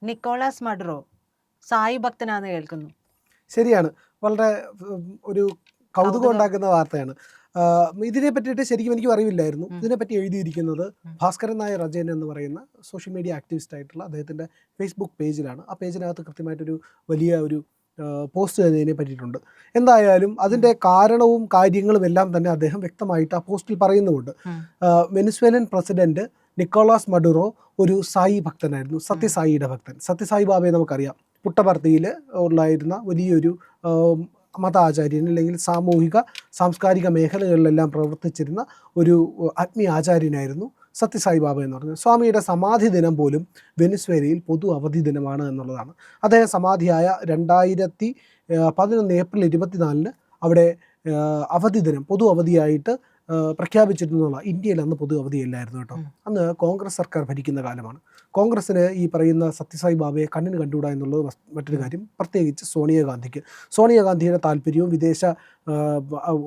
Nicholas Maduro Sai ഭക്തനാന്ന് കേൾക്കുന്നു. ശരിയാണ്. വളരെ ഒരു കൗതുകം ഉണ്ടാക്കുന്ന വാർത്തയാണ്. ഇതിനെ പറ്റിയിട്ട് ശരിക്കും എനിക്ക് അറിവില്ലായിരുന്നു. ഇതിനെപ്പറ്റി എഴുതിയിരിക്കുന്നത് ഭാസ്കരൻ നായർ അജയൻ എന്ന് പറയുന്ന സോഷ്യൽ മീഡിയ ആക്ടിവിസ്റ്റ് ആയിട്ടുള്ള അദ്ദേഹത്തിൻ്റെ ഫേസ്ബുക്ക് പേജിലാണ്. ആ പേജിനകത്ത് കൃത്യമായിട്ടൊരു വലിയ ഒരു പോസ്റ്റ് അതിനെ പറ്റിയിട്ടുണ്ട്. എന്തായാലും അതിൻ്റെ കാരണവും കാര്യങ്ങളും എല്ലാം തന്നെ അദ്ദേഹം വ്യക്തമായിട്ട് ആ പോസ്റ്റിൽ പറയുന്നുമുണ്ട്. വെനിസ്വേലൻ പ്രസിഡന്റ് നിക്കോളാസ് മഡുറോ ഒരു സായി ഭക്തനായിരുന്നു, സത്യസായിയുടെ ഭക്തൻ. സത്യസായി ബാബയെ നമുക്കറിയാം, പുട്ടപർത്തിയിൽ ഉള്ളായിരുന്ന വലിയൊരു മത ആചാര്യൻ, അല്ലെങ്കിൽ സാമൂഹിക സാംസ്കാരിക മേഖലകളിലെല്ലാം പ്രവർത്തിച്ചിരുന്ന ഒരു ആത്മീയ ആചാര്യനായിരുന്നു സത്യസായി ബാബ എന്ന് പറഞ്ഞത്. സ്വാമിയുടെ സമാധി ദിനം പോലും വെനിസ്വേലയിൽ പൊതു അവധി ദിനമാണ് എന്നുള്ളതാണ്. അദ്ദേഹം സമാധിയായ 2011 ഏപ്രിൽ 24 അവിടെ അവധി ദിനം പൊതു അവധിയായിട്ട് പ്രഖ്യാപിച്ചിരുന്നുള്ള. ഇന്ത്യയിൽ അന്ന് പൊതു അവധിയല്ലായിരുന്നു കേട്ടോ. അന്ന് കോൺഗ്രസ് സർക്കാർ ഭരിക്കുന്ന കാലമാണ്. കോൺഗ്രസ്സിന് ഈ പറയുന്ന സത്യസായി ബാബയെ കണ്ണിന് കണ്ടുകൂടാ എന്നുള്ളത് മറ്റൊരു കാര്യം. പ്രത്യേകിച്ച് സോണിയാഗാന്ധിയുടെ താല്പര്യവും വിദേശ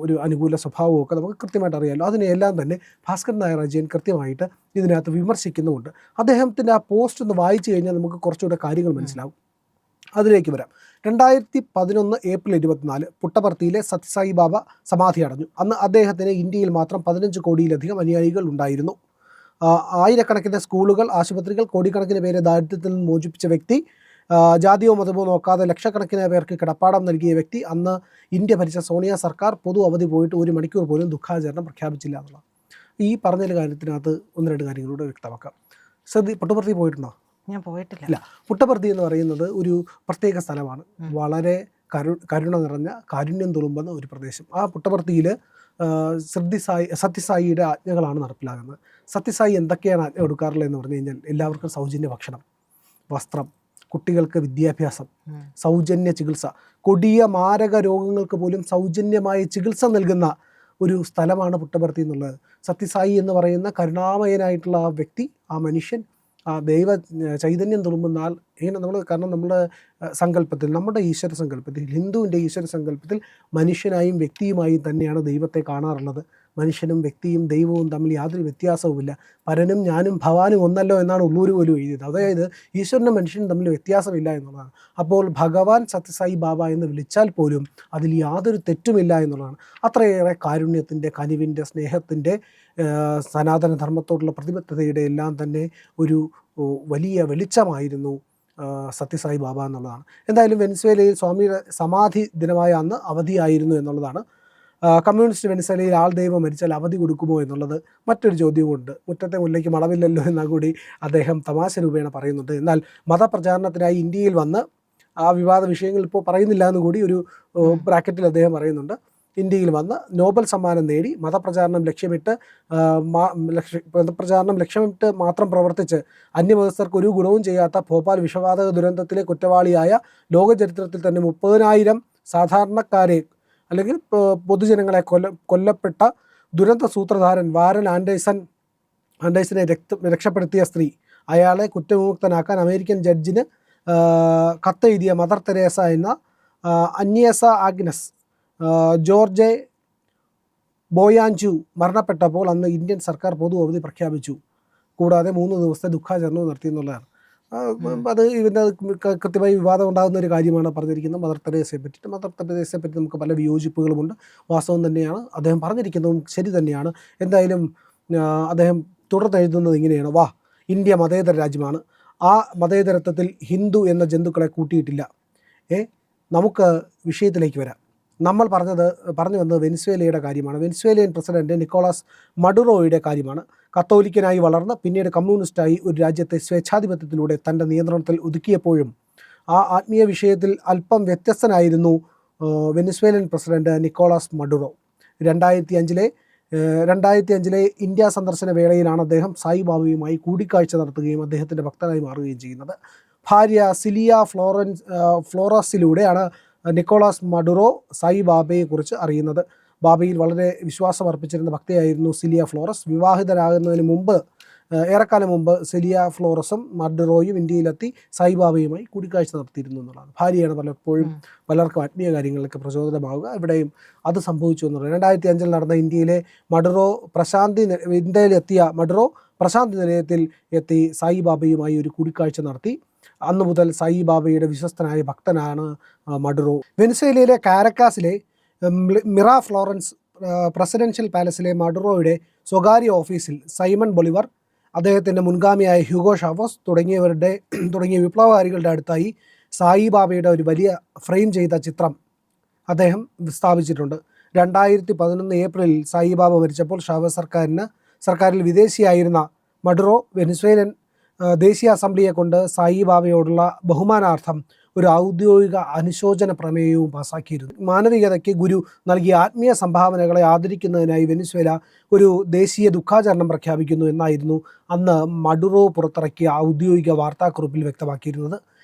ഒരു അനുകൂല സ്വഭാവവും ഒക്കെ നമുക്ക് കൃത്യമായിട്ട് അറിയാമല്ലോ. അതിനെല്ലാം തന്നെ ഭാസ്കരൻ നായർ അജയൻ കൃത്യമായിട്ട് ഇതിനകത്ത് വിമർശിക്കുന്നുമുണ്ട്. അദ്ദേഹത്തിൻ്റെ ആ പോസ്റ്റ് ഒന്ന് വായിച്ചു കഴിഞ്ഞാൽ നമുക്ക് കുറച്ചുകൂടെ കാര്യങ്ങൾ മനസ്സിലാവും. അതിലേക്ക് വരാം. 2011 ഏപ്രിൽ 24 പുട്ടപർത്തിയിലെ സത്യസായി ബാബ സമാധി അടഞ്ഞു. അന്ന് അദ്ദേഹത്തിന് ഇന്ത്യയിൽ മാത്രം 15 കോടിയിലധികം അനുയായികൾ ഉണ്ടായിരുന്നു. ആയിരക്കണക്കിന് സ്കൂളുകൾ, ആശുപത്രികൾ, കോടിക്കണക്കിന് പേരെ ദാരിദ്ര്യത്തിൽ നിന്ന് മോചിപ്പിച്ച വ്യക്തി, ജാതിയോ മതമോ നോക്കാതെ ലക്ഷക്കണക്കിന് പേർക്ക് കിടപ്പാടം നൽകിയ വ്യക്തി. അന്ന് ഇന്ത്യ ഭരിച്ച സോണിയ സർക്കാർ പൊതു അവധി പോയിട്ട് 1 മണിക്കൂർ പോലും ദുഃഖാചരണം പ്രഖ്യാപിച്ചില്ല എന്നുള്ള ഈ പറഞ്ഞ കാര്യത്തിനകത്ത് 1-2 കാര്യങ്ങളൂടെ വ്യക്തമാക്കാം. പുട്ടപർത്തി പോയിട്ടുണ്ടോ? ഞാൻ പോയിട്ടില്ല. ഇല്ല. പുട്ടപർത്തി എന്ന് പറയുന്നത് ഒരു പ്രത്യേക സ്ഥലമാണ്. വളരെ കരുണ നിറഞ്ഞ, കാരുണ്യം തുളുമ്പുന്ന ഒരു പ്രദേശം. ആ പുട്ടപർത്തിയിൽ സത്യസായിയുടെ ആജ്ഞകളാണ് നടപ്പിലാകുന്നത്. സത്യസായി എന്തൊക്കെയാണ് ആജ്ഞ കൊടുക്കാറുള്ളത് എന്ന് പറഞ്ഞു കഴിഞ്ഞാൽ, എല്ലാവർക്കും സൗജന്യ ഭക്ഷണം, വസ്ത്രം, കുട്ടികൾക്ക് വിദ്യാഭ്യാസം, സൗജന്യ ചികിത്സ, കൊടിയ മാരക രോഗങ്ങൾക്ക് പോലും സൗജന്യമായ ചികിത്സ നൽകുന്ന ഒരു സ്ഥലമാണ് പുട്ടപർത്തി എന്നുള്ളത്. സത്യസായി എന്ന് പറയുന്ന കരുണാമയനായിട്ടുള്ള ആ വ്യക്തി, ആ മനുഷ്യൻ, ആ ദൈവ ചൈതന്യം തുളുമ്പുന്ന ആൾ. ഇങ്ങനെ നമ്മൾ, കാരണം നമ്മുടെ സങ്കല്പത്തിൽ, നമ്മുടെ ഈശ്വര സങ്കല്പത്തിൽ, ഹിന്ദുവിൻ്റെ ഈശ്വര സങ്കല്പത്തിൽ മനുഷ്യനായും വ്യക്തിയുമായും തന്നെയാണ് ദൈവത്തെ കാണാറുള്ളത്. മനുഷ്യനും വ്യക്തിയും ദൈവവും തമ്മിൽ യാതൊരു വ്യത്യാസവുമില്ല. പരനും ഞാനും ഭവാനും ഒന്നല്ലോ എന്നാണ് ഉള്ളൂർ പോലും എഴുതിയത്. അതായത് ഈശ്വരനും മനുഷ്യനും തമ്മിൽ വ്യത്യാസമില്ല എന്നുള്ളതാണ്. അപ്പോൾ ഭഗവാൻ സത്യസായി ബാബ എന്ന് വിളിച്ചാൽ പോലും അതിൽ യാതൊരു തെറ്റുമില്ല എന്നുള്ളതാണ്. അത്രയേറെ കാരുണ്യത്തിൻ്റെ, കനിവിൻ്റെ, സ്നേഹത്തിൻ്റെ, സനാതന ധർമ്മത്തോടുള്ള പ്രതിബദ്ധതയുടെ എല്ലാം തന്നെ ഒരു വലിയ വെളിച്ചമായിരുന്നു സത്യസായി ബാബ എന്നുള്ളതാണ്. എന്തായാലും വെനിസ്വേലയിൽ സ്വാമിയുടെ സമാധി ദിനമായ അന്ന് അവധിയായിരുന്നു എന്നുള്ളതാണ്. കമ്മ്യൂണിസ്റ്റ് വെനിസ്വേലയിൽ ആൾ ദൈവം മരിച്ചാൽ അവധി കൊടുക്കുമോ എന്നുള്ളത് മറ്റൊരു ചോദ്യമുണ്ട്. മുറ്റത്തെ മുല്ലയ്ക്ക് മണമില്ലല്ലോ എന്നാൽ കൂടി അദ്ദേഹം തമാശ രൂപേണ പറയുന്നുണ്ട്. എന്നാൽ മതപ്രചാരണത്തിനായി ഇന്ത്യയിൽ വന്ന് ആ വിവാദ വിഷയങ്ങൾ ഇപ്പോൾ പറയുന്നില്ല എന്ന് കൂടി ഒരു ബ്രാക്കറ്റിൽ അദ്ദേഹം പറയുന്നുണ്ട്. ഇന്ത്യയിൽ വന്ന് നോബൽ സമ്മാനം നേടി മതപ്രചാരണം ലക്ഷ്യമിട്ട് മാത്രം പ്രവർത്തിച്ച് അന്യമതസ്ഥർക്ക് ഒരു ഗുണവും ചെയ്യാത്ത ഭോപ്പാൽ വിഷവാതക ദുരന്തത്തിലെ കുറ്റവാളിയായ ലോകചരിത്രത്തിൽ തന്നെ 30,000 സാധാരണക്കാരെ, അല്ലെങ്കിൽ പൊതുജനങ്ങളെ കൊല്ലപ്പെട്ട ദുരന്ത സൂത്രധാരൻ വാരൻ ആൻഡേഴ്സനെ രക്ഷപ്പെടുത്തിയ സ്ത്രീ, അയാളെ കുറ്റവിമുക്തനാക്കാൻ അമേരിക്കൻ ജഡ്ജിന് കത്തെഴുതിയ മദർ തെരേസ എന്ന അന്യേസ ആഗ്നസ് ജോർജെ ബോയാഞ്ചു മരണപ്പെട്ടപ്പോൾ അന്ന് ഇന്ത്യൻ സർക്കാർ പൊതു അവധി പ്രഖ്യാപിച്ചു. കൂടാതെ 3 ദിവസത്തെ ദുഃഖാചരണവും നടത്തി എന്നുള്ളതാണ്. അത് ഇതിൻ്റെ കൃത്യമായി വിവാദം ഉണ്ടാകുന്ന ഒരു കാര്യമാണ് പറഞ്ഞിരിക്കുന്നത് മദർ തെരേസയെ പറ്റിയിട്ട്. മദർ തെരേസയെ പറ്റി നമുക്ക് പല വിയോജിപ്പുകളുമുണ്ട്. വാസ്തവം തന്നെയാണ്, അദ്ദേഹം പറഞ്ഞിരിക്കുന്നതും ശരി തന്നെയാണ്. എന്തായാലും അദ്ദേഹം തുടർന്നെഴുതുന്നത് ഇങ്ങനെയാണ്: വാ, ഇന്ത്യ മതേതര രാജ്യമാണ്. ആ മതേതരത്വത്തിൽ ഹിന്ദു എന്ന ജന്തുക്കളെ കൂട്ടിയിട്ടില്ല. നമുക്ക് വിഷയത്തിലേക്ക് വരാം. നമ്മൾ പറഞ്ഞു വന്നത് വെനിസ്വേലയുടെ കാര്യമാണ്. വെനിസ്വേലിയൻ പ്രസിഡന്റ് നിക്കോളാസ് മഡുറോയുടെ കാര്യമാണ്. കത്തോലിക്കനായി വളർന്ന് പിന്നീട് കമ്മ്യൂണിസ്റ്റായി ഒരു രാജ്യത്തെ സ്വേച്ഛാധിപത്യത്തിലൂടെ തൻ്റെ നിയന്ത്രണത്തിൽ ഒതുക്കിയപ്പോഴും ആ ആത്മീയ വിഷയത്തിൽ അല്പം വ്യത്യസ്തനായിരുന്നു Venezuelan president Nicolas Maduro. 2005 India സന്ദർശന വേളയിലാണ് അദ്ദേഹം സായി ബാബയുമായി കൂടിക്കാഴ്ച നടത്തുകയും അദ്ദേഹത്തിൻ്റെ ഭക്തനായി മാറുകയും ചെയ്യുന്നത്. ഭാര്യ സിലിയ ഫ്ലോറസിലൂടെയാണ് നിക്കോളാസ് മഡുറോ സായി ബാബയെക്കുറിച്ച് അറിയുന്നത്. ബാബയിൽ വളരെ വിശ്വാസം അർപ്പിച്ചിരുന്ന ഭക്തയായിരുന്നു സിലിയ ഫ്ലോറസ്. വിവാഹിതരാകുന്നതിന് മുമ്പ്, ഏറെക്കാലം മുമ്പ്, സിലിയ ഫ്ലോറസും മഡുറോയും ഇന്ത്യയിലെത്തി സായിബാബയുമായി കൂടിക്കാഴ്ച നടത്തിയിരുന്നു എന്നുള്ളതാണ്. ഭാര്യയാണ് പലപ്പോഴും പലർക്കും ആത്മീയ കാര്യങ്ങളിലൊക്കെ പ്രചോദനമാവുക. ഇവിടെയും അത് സംഭവിച്ചു എന്നുള്ളത്. 2005 നടന്ന ഇന്ത്യയിലെത്തിയ മഡുറോ പ്രശാന്തി നിലയത്തിൽ എത്തി സായിബാബയുമായി ഒരു കൂടിക്കാഴ്ച നടത്തി. അന്നു മുതൽ സായിബാബയുടെ വിശ്വസ്തനായ ഭക്തനാണ് മഡുറോ. വെനിസ്വേലയിലെ കാരക്കാസിലെ മിറ ഫ്ലോറൻസ് പ്രസിഡൻഷ്യൽ പാലസിലെ മഡുറോയുടെ സ്വകാര്യ ഓഫീസിൽ സൈമൺ ബൊളിവർ, അദ്ദേഹത്തിൻ്റെ മുൻഗാമിയായ ഹ്യൂഗോ ഷാവോസ് തുടങ്ങിയ വിപ്ലവകാരികളുടെ അടുത്തായി സായിബാബയുടെ ഒരു വലിയ ഫ്രെയിം ചെയ്ത ചിത്രം അദ്ദേഹം സ്ഥാപിച്ചിട്ടുണ്ട്. 2011 ഏപ്രിലിൽ സായിബാബ മരിച്ചപ്പോൾ ഷാവോസ് സർക്കാരിൽ വിദേശിയായിരുന്ന മഡുറോ വെനിസ്വേലൻ ദേശീയ അസംബ്ലിയെ കൊണ്ട് സായിബാബയോടുള്ള ബഹുമാനാർത്ഥം ഒരു ഔദ്യോഗിക അനുശോചന പ്രമേയവും പാസാക്കിയിരുന്നു. മാനവികതയ്ക്ക് ഗുരു നൽകിയ ആത്മീയ സംഭാവനകളെ ആദരിക്കുന്നതിനായി വെനിസ്വേല ഒരു ദേശീയ ദുഃഖാചരണം പ്രഖ്യാപിക്കുന്നു എന്നായിരുന്നു അന്ന് മഡുറോ പുറത്തിറക്കിയ ഔദ്യോഗിക വാർത്താക്കുറിപ്പിൽ വ്യക്തമാക്കിയിരുന്നത്.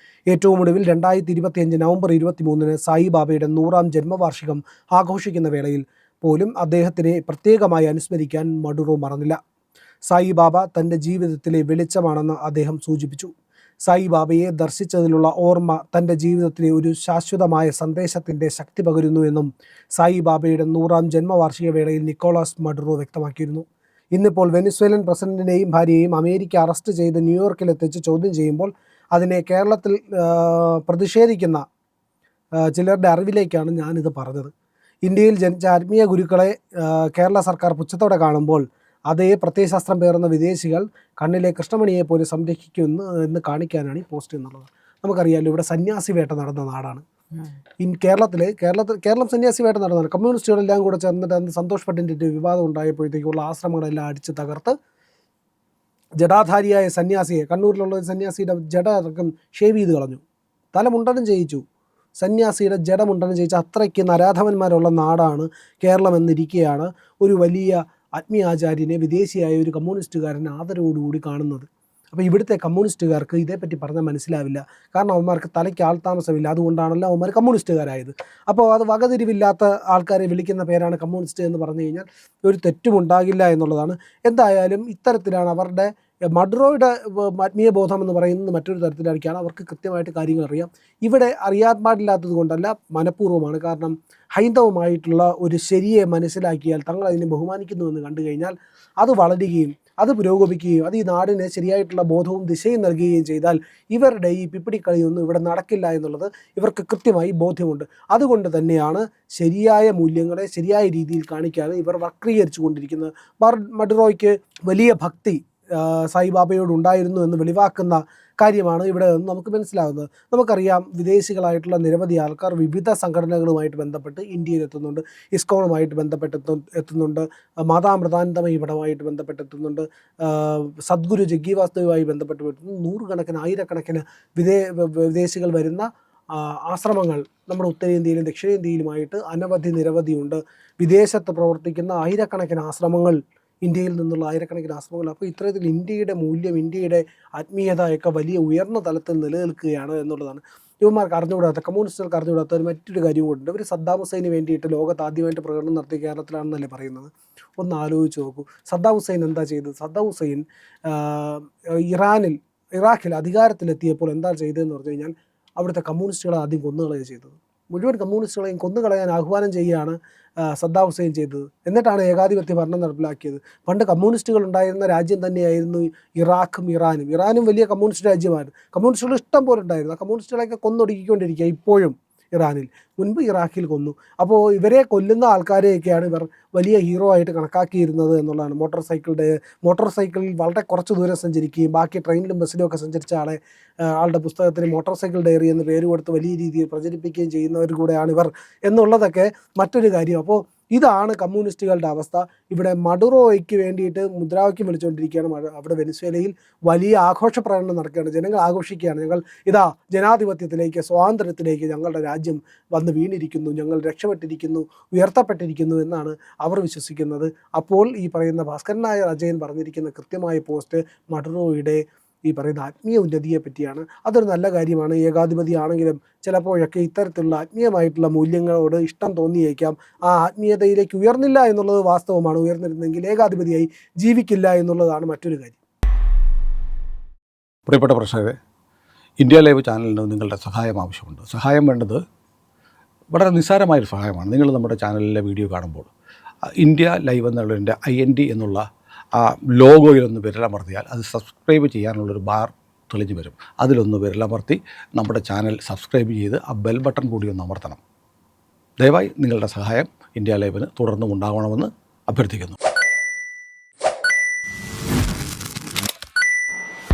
ഏറ്റവും ഒടുവിൽ 2025 നവംബർ 23 സായിബാബയുടെ 100ാം ജന്മവാർഷികം ആഘോഷിക്കുന്ന വേളയിൽ പോലും അദ്ദേഹത്തിനെ പ്രത്യേകമായി അനുസ്മരിക്കാൻ മഡുറോ മറന്നില്ല. സായിബാബ തൻ്റെ ജീവിതത്തിലെ വെളിച്ചമാണെന്ന് അദ്ദേഹം സൂചിപ്പിച്ചു. സായിബാബയെ ദർശിച്ചതിലുള്ള ഓർമ്മ തൻ്റെ ജീവിതത്തിലെ ഒരു ശാശ്വതമായ സന്ദേശത്തിൻ്റെ ശക്തി പകരുന്നുവെന്നും സായിബാബയുടെ 100ാം ജന്മവാർഷിക വേളയിൽ നിക്കോളാസ് മഡുറോ വ്യക്തമാക്കിയിരുന്നു. ഇന്നിപ്പോൾ വെനിസ്വേലൻ പ്രസിഡന്റിനെയും ഭാര്യയെയും അമേരിക്ക അറസ്റ്റ് ചെയ്ത് ന്യൂയോർക്കിലെത്തിച്ച് ചോദ്യം ചെയ്യുമ്പോൾ അതിനെ കേരളത്തിൽ പ്രതിഷേധിക്കുന്ന ചിലരുടെ അറിവിലേക്കാണ് ഞാനിത് പറഞ്ഞത്. ഇന്ത്യയിൽ ജനിച്ച ആത്മീയ ഗുരുക്കളെ കേരള സർക്കാർ പുച്ഛത്തോടെ കാണുമ്പോൾ അതേ പ്രത്യയശാസ്ത്രം പേറുന്ന വിദേശികൾ കണ്ണിലെ കൃഷ്ണമണിയെ പോലെ സംരക്ഷിക്കുന്നു എന്ന് കാണിക്കാനാണ് ഈ പോസ്റ്റ് എന്നുള്ളത്. നമുക്കറിയാമല്ലോ, ഇവിടെ സന്യാസി വേട്ട നടന്ന നാടാണ്. കേരളം സന്യാസി വേട്ട നടന്നതാണ്. കമ്മ്യൂണിസ്റ്റുകളെല്ലാം കൂടെ ചേർന്നിട്ട് അന്ന് സന്തോഷ് പട്ടിൻ്റെ വിവാദം ഉണ്ടായപ്പോഴത്തേക്കുള്ള ആശ്രമങ്ങളെല്ലാം അടിച്ച് തകർത്ത് ജടാധാരിയായ സന്യാസിയെ, കണ്ണൂരിലുള്ള ഒരു സന്യാസിയുടെ ജട അടക്കം ഷേവ് ചെയ്ത് കളഞ്ഞു, തലമുണ്ടനം ചെയ്യിച്ചു. സന്യാസിയുടെ ജഡമുണ്ടനം ചെയ്യിച്ച അത്രയ്ക്ക് നരാധവന്മാരുള്ള നാടാണ് കേരളം എന്നിരിക്കെയാണ് ഒരു വലിയ ആത്മീയാചാര്യനെ വിദേശിയായ ഒരു കമ്മ്യൂണിസ്റ്റുകാരൻ ആദരവോടുകൂടി കാണുന്നത്. അപ്പോൾ ഇവിടുത്തെ കമ്മ്യൂണിസ്റ്റുകാർക്ക് ഇതേപ്പറ്റി പറഞ്ഞാൽ മനസ്സിലാവില്ല. കാരണം അവന്മാർക്ക് തലയ്ക്ക് ആൾതാമസമില്ല. അതുകൊണ്ടാണല്ലോ അവന്മാർ കമ്മ്യൂണിസ്റ്റുകാരായത്. അപ്പോൾ അത് വകതിരിവില്ലാത്ത ആൾക്കാരെ വിളിക്കുന്ന പേരാണ് കമ്മ്യൂണിസ്റ്റ് എന്ന് പറഞ്ഞു കഴിഞ്ഞാൽ ഒരു തെറ്റുമുണ്ടാകില്ല എന്നുള്ളതാണ്. എന്തായാലും ഇത്തരത്തിലാണ് അവരുടെ മഡുറോയുടെ ആത്മീയ ബോധം എന്ന് പറയുന്നത് മറ്റൊരു തരത്തിലായിരിക്കുകയാണ്. അവർക്ക് കൃത്യമായിട്ട് കാര്യങ്ങൾ അറിയാം. ഇവിടെ അറിയാൻ പാടില്ലാത്തത് കൊണ്ടല്ല, മനഃപൂർവ്വമാണ്. കാരണം ഹൈന്ദവമായിട്ടുള്ള ഒരു ശരിയെ മനസ്സിലാക്കിയാൽ തങ്ങൾ അതിനെ ബഹുമാനിക്കുന്നുവെന്ന് കണ്ടു കഴിഞ്ഞാൽ അത് വളരുകയും അത് പുരോഗമിക്കുകയും അത് ഈ നാടിന് ശരിയായിട്ടുള്ള ബോധവും ദിശയും നൽകുകയും ചെയ്താൽ ഇവരുടെ ഈ പിപ്പിടിക്കളിയൊന്നും ഇവിടെ നടക്കില്ല എന്നുള്ളത് ഇവർക്ക് കൃത്യമായി ബോധ്യമുണ്ട്. അതുകൊണ്ട് തന്നെയാണ് ശരിയായ മൂല്യങ്ങളെ ശരിയായ രീതിയിൽ കാണിക്കാതെ ഇവർ വക്രീകരിച്ചു കൊണ്ടിരിക്കുന്നത്. മഡുറോയ്ക്ക് വലിയ ഭക്തി സായിബാബയോട് ഉണ്ടായിരുന്നു എന്ന് വെളിവാക്കുന്ന കാര്യമാണ് ഇവിടെ നിന്ന് നമുക്ക് മനസ്സിലാകുന്നത്. നമുക്കറിയാം, വിദേശികളായിട്ടുള്ള നിരവധി ആൾക്കാർ വിവിധ സംഘടനകളുമായിട്ട് ബന്ധപ്പെട്ട് ഇന്ത്യയിൽ എത്തുന്നുണ്ട്. ഇസ്കോണുമായിട്ട് ബന്ധപ്പെട്ട് എത്തുന്നുണ്ട്, മാതാമൃതാനന്ദമയി പടമായിട്ട് ബന്ധപ്പെട്ടെത്തുന്നുണ്ട്, സദ്ഗുരു ജഗ്ഗി വാസുദേവുമായി ബന്ധപ്പെട്ട് എത്തുന്നു. നൂറുകണക്കിന് ആയിരക്കണക്കിന് വിദേശികൾ വരുന്ന ആശ്രമങ്ങൾ നമ്മുടെ ഉത്തരേന്ത്യയിലും ദക്ഷിണേന്ത്യയിലുമായിട്ട് നിരവധിയുണ്ട്. വിദേശത്ത് പ്രവർത്തിക്കുന്ന ആയിരക്കണക്കിന് ആശ്രമങ്ങൾ, ഇന്ത്യയിൽ നിന്നുള്ള ആയിരക്കണക്കിന് ആശ്രമങ്ങൾ. അപ്പോൾ ഇത്തരത്തിൽ ഇന്ത്യയുടെ മൂല്യം, ഇന്ത്യയുടെ ആത്മീയതയൊക്കെ വലിയ ഉയർന്ന തലത്തിൽ നിലനിൽക്കുകയാണ് എന്നുള്ളതാണ്. ഇവന്മാർക്ക് അറിഞ്ഞുകൂടാത്ത, കമ്മ്യൂണിസ്റ്റുകൾക്ക് അറിഞ്ഞുകൂടാത്ത ഒരു മറ്റൊരു കാര്യം കൂടെ ഉണ്ട്. ഇവർ സദ്ദാം ഹുസൈന് വേണ്ടിയിട്ട് ലോകത്ത് ആദ്യമായിട്ട് പ്രകടനം നടത്തിയ കേരളത്തിലാണെന്നല്ലേ പറയുന്നത്. ഒന്ന് ആലോചിച്ച് നോക്കൂ, സദ്ദാം ഹുസൈൻ എന്താ ചെയ്തത്? സദ്ദാം ഹുസൈൻ ഇറാഖിൽ അധികാരത്തിലെത്തിയപ്പോൾ എന്താ ചെയ്തതെന്ന് പറഞ്ഞു കഴിഞ്ഞാൽ അവിടുത്തെ കമ്മ്യൂണിസ്റ്റുകളെ ആദ്യം കൊന്നുകളയുക ചെയ്തത്. മുഴുവൻ കമ്മ്യൂണിസ്റ്റുകളെയും കൊന്നുകളയാൻ ആഹ്വാനം ചെയ്യുകയാണ് സദ്ദാം ഹുസൈൻ ചെയ്തത്. എന്നിട്ടാണ് ഏകാധിപത്യ ഭരണം നടപ്പിലാക്കിയത്. പണ്ട് കമ്മ്യൂണിസ്റ്റുകൾ ഉണ്ടായിരുന്ന രാജ്യം തന്നെയായിരുന്നു ഇറാഖും ഇറാനും. ഇറാനും വലിയ കമ്മ്യൂണിസ്റ്റ് രാജ്യമായിരുന്നു. കമ്മ്യൂണിസ്റ്റുകൾ ഇഷ്ടം പോലെ ഉണ്ടായിരുന്നു. ആ കമ്മ്യൂണിസ്റ്റുകളെയൊക്കെ കൊന്നൊടുക്കിക്കൊണ്ടിരിക്കുക ഇപ്പോഴും ഇറാനിൽ. മുൻപ് ഇറാഖിൽ കൊന്നു. അപ്പോൾ ഇവരെ കൊല്ലുന്ന ആൾക്കാരെയൊക്കെയാണ് ഇവർ വലിയ ഹീറോ ആയിട്ട് കണക്കാക്കിയിരുന്നത് എന്നുള്ളതാണ്. മോട്ടോർ സൈക്കിളിൽ വളരെ കുറച്ച് ദൂരം സഞ്ചരിക്കുകയും ബാക്കി ട്രെയിനിലും ബസ്സിലും ഒക്കെ സഞ്ചരിച്ച ആളുടെ പുസ്തകത്തിന് മോട്ടോർ സൈക്കിൾ ഡയറി എന്ന് പേര് കൊടുത്ത് വലിയ രീതിയിൽ പ്രചരിപ്പിക്കുകയും ചെയ്യുന്നവർ കൂടെയാണ് ഇവർ എന്നുള്ളതൊക്കെ മറ്റൊരു കാര്യം. അപ്പോൾ ഇതാണ് കമ്മ്യൂണിസ്റ്റുകളുടെ അവസ്ഥ. ഇവിടെ മഡുറോയ്ക്ക് വേണ്ടിയിട്ട് മുദ്രാവാക്യം വിളിച്ചുകൊണ്ടിരിക്കുകയാണ്. അവിടെ വെനിസ്വേലയിൽ വലിയ ആഘോഷ പ്രകടനം നടക്കുകയാണ്. ജനങ്ങൾ ആഘോഷിക്കുകയാണ്. ഞങ്ങൾ ഇതാ ജനാധിപത്യത്തിലേക്ക്, സ്വാതന്ത്ര്യത്തിലേക്ക് ഞങ്ങളുടെ രാജ്യം വന്ന് വീണിരിക്കുന്നു, ഞങ്ങൾ രക്ഷപ്പെട്ടിരിക്കുന്നു, ഉയർത്തപ്പെട്ടിരിക്കുന്നു എന്നാണ് അവർ വിശ്വസിക്കുന്നത്. അപ്പോൾ ഈ പറയുന്ന ഭാസ്കരൻ നായർ അജയൻ പറഞ്ഞിരിക്കുന്ന കൃത്യമായ പോസ്റ്റ് മഡുറോയുടെ ഈ പറയുന്ന ആത്മീയ ഉന്നതിയെ പറ്റിയാണ്. അതൊരു നല്ല കാര്യമാണ്. ഏകാധിപതിയാണെങ്കിലും ചിലപ്പോഴൊക്കെ ഇത്തരത്തിലുള്ള ആത്മീയമായിട്ടുള്ള മൂല്യങ്ങളോട് ഇഷ്ടം തോന്നിയേക്കാം. ആ ആത്മീയതയിലേക്ക് ഉയർന്നില്ല എന്നുള്ളത് വാസ്തവമാണ്. ഉയർന്നിരുന്നെങ്കിൽ ഏകാധിപതിയായി ജീവിക്കില്ല എന്നുള്ളതാണ് മറ്റൊരു കാര്യം. പ്രിയപ്പെട്ട പ്രേക്ഷകരെ, ഇന്ത്യ ലൈവ് ചാനലിന് നിങ്ങളുടെ സഹായം ആവശ്യമുണ്ട്. സഹായം വേണ്ടത് വളരെ നിസ്സാരമായൊരു സഹായമാണ്. നിങ്ങൾ നമ്മുടെ ചാനലിലെ വീഡിയോ കാണുമ്പോൾ ഇന്ത്യ ലൈവ് എന്നുള്ളതിൻ്റെ IND എന്നുള്ള ആ ലോഗോയിലൊന്ന് വിരലമർത്തിയാൽ അത് സബ്സ്ക്രൈബ് ചെയ്യാനുള്ളൊരു ബാർ തെളിഞ്ഞു വരും. അതിലൊന്ന് വിരലമർത്തി നമ്മുടെ ചാനൽ സബ്സ്ക്രൈബ് ചെയ്ത് ആ ബെൽ ബട്ടൺ കൂടി ഒന്ന് അമർത്തണം. ദയവായി നിങ്ങളുടെ സഹായം ഇന്ത്യ ലൈവിന് തുടർന്നും ഉണ്ടാവണമെന്ന് അഭ്യർത്ഥിക്കുന്നു.